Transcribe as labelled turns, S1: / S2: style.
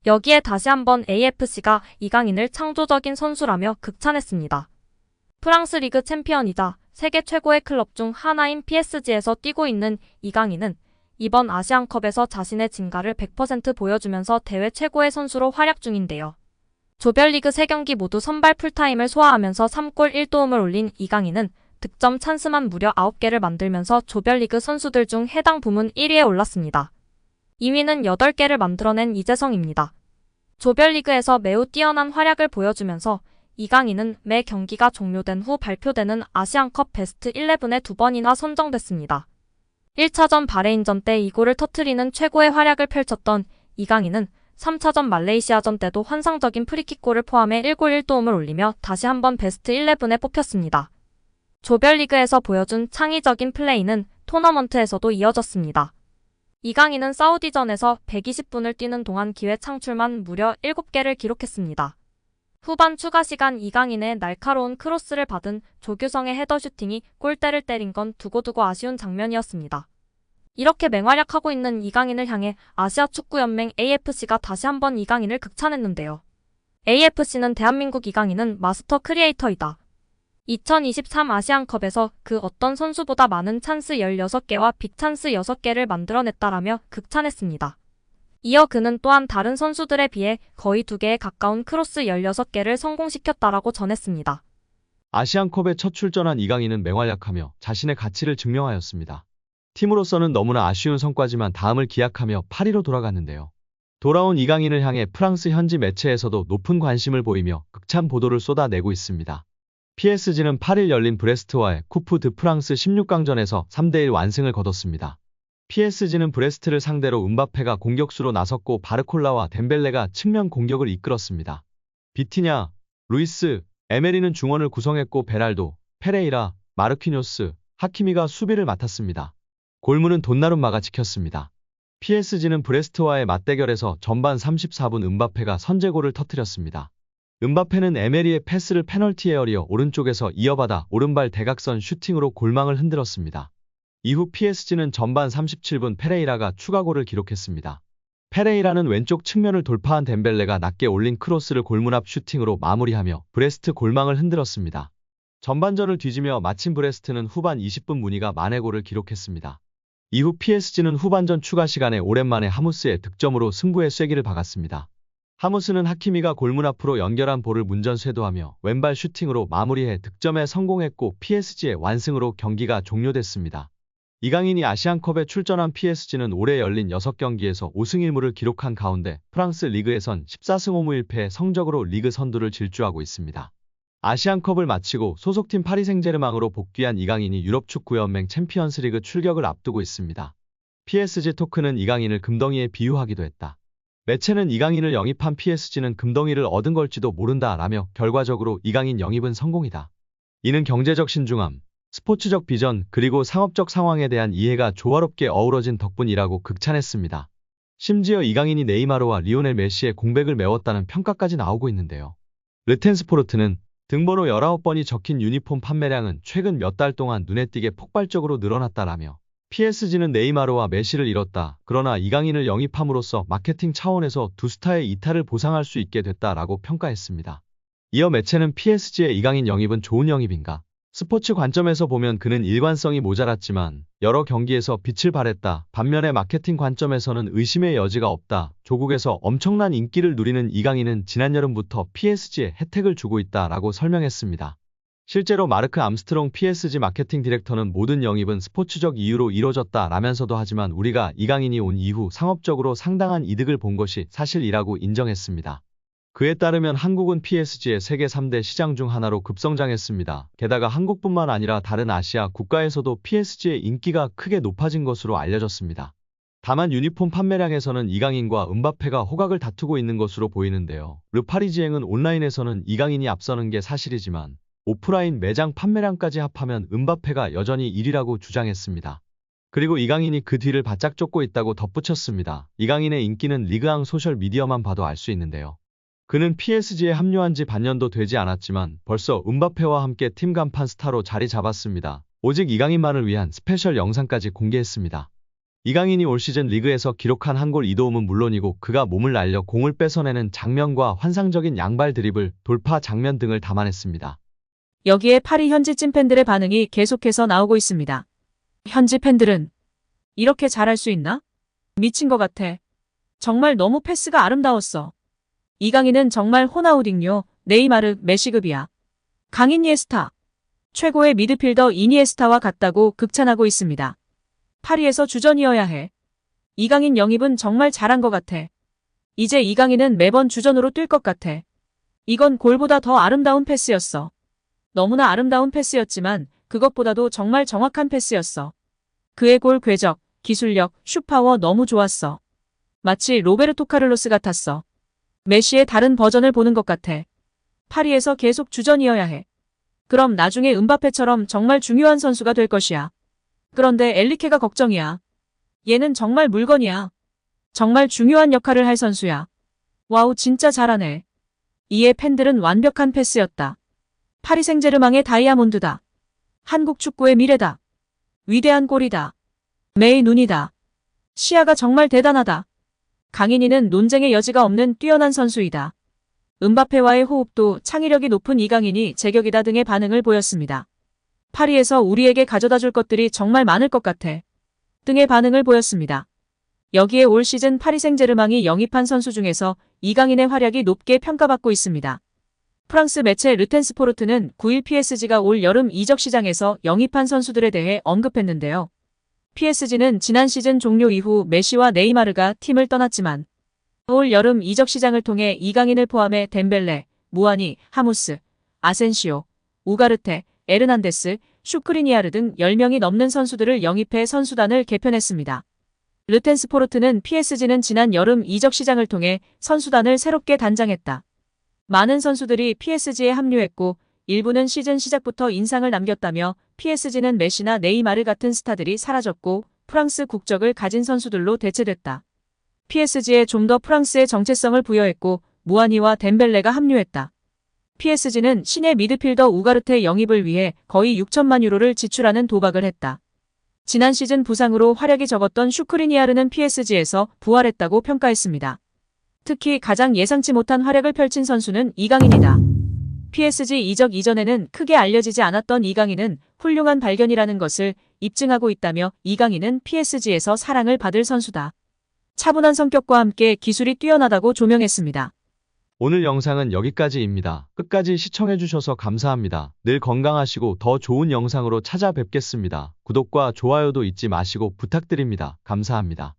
S1: 여기에 다시 한번 AFC가 이강인을 창조적인 선수라며 극찬했습니다. 프랑스 리그 챔피언이자 세계 최고의 클럽 중 하나인 PSG에서 뛰고 있는 이강인은 이번 아시안컵에서 자신의 진가를 100% 보여주면서 대회 최고의 선수로 활약 중인데요. 조별리그 3경기 모두 선발 풀타임을 소화하면서 3골 1도움을 올린 이강인은 득점 찬스만 무려 9개를 만들면서 조별리그 선수들 중 해당 부문 1위에 올랐습니다. 2위는 8개를 만들어낸 이재성입니다. 조별리그에서 매우 뛰어난 활약을 보여주면서 이강인은 매 경기가 종료된 후 발표되는 아시안컵 베스트 11에 2번이나 선정됐습니다. 1차전 바레인전 때 2골을 터뜨리는 최고의 활약을 펼쳤던 이강인은 3차전 말레이시아전 때도 환상적인 프리킥골을 포함해 1골 1도움을 올리며 다시 한번 베스트 11에 뽑혔습니다. 조별리그에서 보여준 창의적인 플레이는 토너먼트에서도 이어졌습니다. 이강인은 사우디전에서 120분을 뛰는 동안 기회 창출만 무려 7개를 기록했습니다. 후반 추가 시간 이강인의 날카로운 크로스를 받은 조규성의 헤더 슈팅이 골대를 때린 건 두고두고 아쉬운 장면이었습니다. 이렇게 맹활약하고 있는 이강인을 향해 아시아축구연맹 AFC가 다시 한번 이강인을 극찬했는데요. AFC는 대한민국 이강인은 마스터 크리에이터이다. 2023 아시안컵에서 그 어떤 선수보다 많은 찬스 16개와 빅찬스 6개를 만들어냈다라며 극찬했습니다. 이어 그는 또한 다른 선수들에 비해 거의 2개에 가까운 크로스 16개를 성공시켰다라고 전했습니다.
S2: 아시안컵에 첫 출전한 이강인은 맹활약하며 자신의 가치를 증명하였습니다. 팀으로서는 너무나 아쉬운 성과지만 다음을 기약하며 파리로 돌아갔는데요. 돌아온 이강인을 향해 프랑스 현지 매체에서도 높은 관심을 보이며 극찬 보도를 쏟아내고 있습니다. PSG는 8일 열린 브레스트와의 쿠프 드 프랑스 16강전에서 3대1 완승을 거뒀습니다. PSG는 브레스트를 상대로 음바페가 공격수로 나섰고 바르콜라와 덴벨레가 측면 공격을 이끌었습니다. 비티냐, 루이스, 에메리는 중원을 구성했고 베랄도, 페레이라, 마르퀴뇨스, 하키미가 수비를 맡았습니다. 골문은 돈나룸마가 지켰습니다. PSG는 브레스트와의 맞대결에서 전반 34분 음바페가 선제골을 터뜨렸습니다. 음바페는 에메리의 패스를 페널티 에어리어 오른쪽에서 이어받아 오른발 대각선 슈팅으로 골망을 흔들었습니다. 이후 PSG는 전반 37분 페레이라가 추가골을 기록했습니다. 페레이라는 왼쪽 측면을 돌파한 덴벨레가 낮게 올린 크로스를 골문 앞 슈팅으로 마무리하며 브레스트 골망을 흔들었습니다. 전반전을 뒤지며 마친 브레스트는 후반 20분 무니가 만회골을 기록했습니다. 이후 PSG는 후반전 추가 시간에 오랜만에 하무스의 득점으로 승부의 쐐기를 박았습니다. 하무스는 하키미가 골문 앞으로 연결한 볼을 문전 쇄도하며 왼발 슈팅으로 마무리해 득점에 성공했고 PSG의 완승으로 경기가 종료됐습니다. 이강인이 아시안컵에 출전한 PSG는 올해 열린 6경기에서 5승 1무를 기록한 가운데 프랑스 리그에선 14승 5무 1패의 성적으로 리그 선두를 질주하고 있습니다. 아시안컵을 마치고 소속팀 파리 생제르맹으로 복귀한 이강인이 유럽축구연맹 챔피언스리그 출격을 앞두고 있습니다. PSG 토크는 이강인을 금덩이에 비유하기도 했다. 매체는 이강인을 영입한 PSG는 금덩이를 얻은 걸지도 모른다라며 결과적으로 이강인 영입은 성공이다. 이는 경제적 신중함, 스포츠적 비전 그리고 상업적 상황에 대한 이해가 조화롭게 어우러진 덕분이라고 극찬했습니다. 심지어 이강인이 네이마르와 리오넬 메시의 공백을 메웠다는 평가까지 나오고 있는데요. 르텐스포르트는 등번호 19번이 적힌 유니폼 판매량은 최근 몇 달 동안 눈에 띄게 폭발적으로 늘어났다라며 PSG는 네이마르와 메시를 잃었다. 그러나 이강인을 영입함으로써 마케팅 차원에서 두 스타의 이탈을 보상할 수 있게 됐다라고 평가했습니다. 이어 매체는 PSG의 이강인 영입은 좋은 영입인가? 스포츠 관점에서 보면 그는 일관성이 모자랐지만 여러 경기에서 빛을 발했다. 반면에 마케팅 관점에서는 의심의 여지가 없다. 조국에서 엄청난 인기를 누리는 이강인은 지난 여름부터 PSG에 혜택을 주고 있다라고 설명했습니다. 실제로 마르크 암스트롱 PSG 마케팅 디렉터는 모든 영입은 스포츠적 이유로 이뤄졌다라면서도 하지만 우리가 이강인이 온 이후 상업적으로 상당한 이득을 본 것이 사실이라고 인정했습니다. 그에 따르면 한국은 PSG의 세계 3대 시장 중 하나로 급성장했습니다. 게다가 한국뿐만 아니라 다른 아시아 국가에서도 PSG의 인기가 크게 높아진 것으로 알려졌습니다. 다만 유니폼 판매량에서는 이강인과 음바페가 호각을 다투고 있는 것으로 보이는데요. 르파리지앵은 온라인에서는 이강인이 앞서는 게 사실이지만 오프라인 매장 판매량까지 합하면 음바페가 여전히 1위라고 주장했습니다. 그리고 이강인이 그 뒤를 바짝 쫓고 있다고 덧붙였습니다. 이강인의 인기는 리그앙 소셜미디어만 봐도 알 수 있는데요. 그는 PSG에 합류한 지 반년도 되지 않았지만 벌써 음바페와 함께 팀 간판 스타로 자리 잡았습니다. 오직 이강인만을 위한 스페셜 영상까지 공개했습니다. 이강인이 올 시즌 리그에서 기록한 한 골 2도움은 물론이고 그가 몸을 날려 공을 뺏어내는 장면과 환상적인 양발 드리블, 돌파 장면 등을 담아냈습니다.
S3: 여기에 파리 현지 찐팬들의 반응이 계속해서 나오고 있습니다. 현지 팬들은 이렇게 잘할 수 있나? 미친 것 같아. 정말 너무 패스가 아름다웠어. 이강인은 정말 호나우딩요, 네이마르, 메시급이야. 강인이에스타. 최고의 미드필더 이니에스타와 같다고 극찬하고 있습니다. 파리에서 주전이어야 해. 이강인 영입은 정말 잘한 것 같아. 이제 이강인은 매번 주전으로 뛸 것 같아. 이건 골보다 더 아름다운 패스였어. 너무나 아름다운 패스였지만 그것보다도 정말 정확한 패스였어. 그의 골 궤적, 기술력, 슛파워 너무 좋았어. 마치 로베르토 카를로스 같았어. 메시의 다른 버전을 보는 것 같아. 파리에서 계속 주전이어야 해. 그럼 나중에 음바페처럼 정말 중요한 선수가 될 것이야. 그런데 엘리케가 걱정이야. 얘는 정말 물건이야. 정말 중요한 역할을 할 선수야. 와우 진짜 잘하네. 이에 팬들은 완벽한 패스였다. 파리 생제르맹의 다이아몬드다. 한국 축구의 미래다. 위대한 골이다. 메이 눈이다. 시야가 정말 대단하다. 강인이는 논쟁의 여지가 없는 뛰어난 선수이다. 음바페와의 호흡도 창의력이 높은 이강인이 제격이다 등의 반응을 보였습니다. 파리에서 우리에게 가져다 줄 것들이 정말 많을 것 같아. 등의 반응을 보였습니다. 여기에 올 시즌 파리 생제르맹이 영입한 선수 중에서 이강인의 활약이 높게 평가받고 있습니다. 프랑스 매체 르텐스포르트는 9일 PSG가 올 여름 이적 시장에서 영입한 선수들에 대해 언급했는데요. PSG는 지난 시즌 종료 이후 메시와 네이마르가 팀을 떠났지만 올 여름 이적 시장을 통해 이강인을 포함해 덴벨레, 무아니, 하무스, 아센시오, 우가르테, 에르난데스, 슈크리니아르 등 10명이 넘는 선수들을 영입해 선수단을 개편했습니다. 르텐스포르트는 PSG는 지난 여름 이적 시장을 통해 선수단을 새롭게 단장했다. 많은 선수들이 PSG에 합류했고 일부는 시즌 시작부터 인상을 남겼다며 PSG는 메시나 네이마르 같은 스타들이 사라졌고 프랑스 국적을 가진 선수들로 대체됐다. PSG에 좀 더 프랑스의 정체성을 부여했고 무아니와 덴벨레가 합류했다. PSG는 신의 미드필더 우가르테 영입을 위해 거의 6천만 유로를 지출하는 도박을 했다. 지난 시즌 부상으로 활약이 적었던 슈크리니아르는 PSG에서 부활했다고 평가했습니다. 특히 가장 예상치 못한 활약을 펼친 선수는 이강인이다. PSG 이적 이전에는 크게 알려지지 않았던 이강인은 훌륭한 발견이라는 것을 입증하고 있다며 이강인은 PSG에서 사랑을 받을 선수다. 차분한 성격과 함께 기술이 뛰어나다고 조명했습니다.
S2: 오늘 영상은 여기까지입니다. 끝까지 시청해주셔서 감사합니다. 늘 건강하시고 더 좋은 영상으로 찾아뵙겠습니다. 구독과 좋아요도 잊지 마시고 부탁드립니다. 감사합니다.